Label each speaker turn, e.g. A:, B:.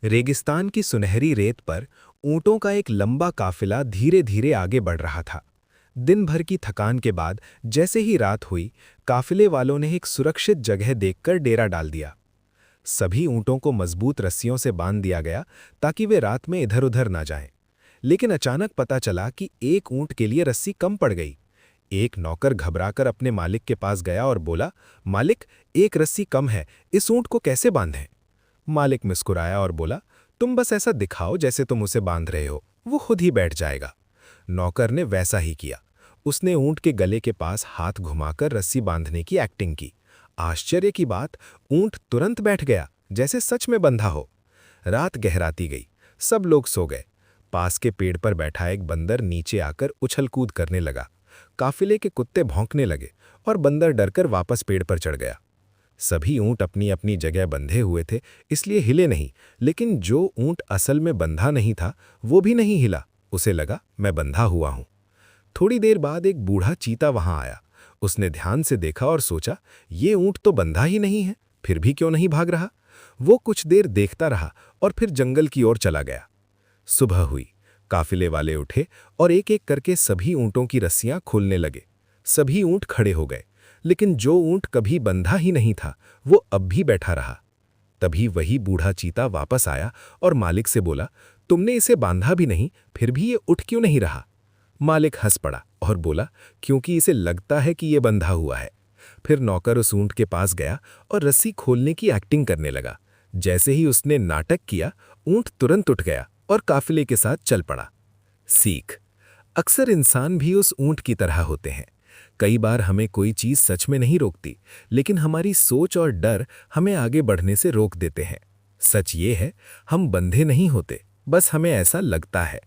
A: रेगिस्तान की सुनहरी रेत पर ऊंटों का एक लंबा काफिला धीरे धीरे आगे बढ़ रहा था। दिन भर की थकान के बाद जैसे ही रात हुई, काफिले वालों ने एक सुरक्षित जगह देखकर डेरा डाल दिया। सभी ऊंटों को मजबूत रस्सियों से बांध दिया गया ताकि वे रात में इधर-उधर ना जाएं। लेकिन अचानक पता चला कि एक ऊंट के लिए रस्सी कम पड़ गई। एक नौकर घबराकर अपने मालिक के पास गया और बोला, मालिक, एक रस्सी कम है, इस ऊंट को कैसे बांधें? मालिक मुस्कुराया और बोला, तुम बस ऐसा दिखाओ जैसे तुम उसे बांध रहे हो, वो खुद ही बैठ जाएगा। नौकर ने वैसा ही किया। उसने ऊंट के गले के पास हाथ घुमाकर रस्सी बांधने की एक्टिंग की। आश्चर्य की बात, ऊंट तुरंत बैठ गया, जैसे सच में बंधा हो। रात गहराती गई, सब लोग सो गए। पास के पेड़ पर बैठा एक बंदर नीचे आकर उछल कूद करने लगा। काफिले के कुत्ते भौंकने लगे और बंदर डरकर वापस पेड़ पर चढ़ गया। सभी ऊंट अपनी अपनी जगह बंधे हुए थे, इसलिए हिले नहीं, लेकिन जो ऊंट असल में बंधा नहीं था वो भी नहीं हिला। उसे लगा, मैं बंधा हुआ हूं। थोड़ी देर बाद एक बूढ़ा चीता वहां आया। उसने ध्यान से देखा और सोचा, ये ऊंट तो बंधा ही नहीं है, फिर भी क्यों नहीं भाग रहा। वो कुछ देर देखता रहा और फिर जंगल की ओर चला गया। सुबह हुई, काफिले वाले उठे और एक एक करके सभी ऊंटों की रस्सियां खोलने लगे। सभी ऊंट खड़े हो गए, लेकिन जो ऊंट कभी बंधा ही नहीं था वो अब भी बैठा रहा। तभी वही बूढ़ा चीता वापस आया और मालिक से बोला, तुमने इसे बांधा भी नहीं, फिर भी ये उठ क्यों नहीं रहा? मालिक हंस पड़ा और बोला, क्योंकि इसे लगता है कि ये बंधा हुआ है। फिर नौकर उस ऊंट के पास गया और रस्सी खोलने की एक्टिंग करने लगा। जैसे ही उसने नाटक किया, ऊंट तुरंत उठ गया और काफिले के साथ चल पड़ा। सीख: अक्सर इंसान भी उस ऊंट की तरह होते हैं। कई बार हमें कोई चीज सच में नहीं रोकती, लेकिन हमारी सोच और डर हमें आगे बढ़ने से रोक देते हैं। सच ये है, हम बंधे नहीं होते, बस हमें ऐसा लगता है।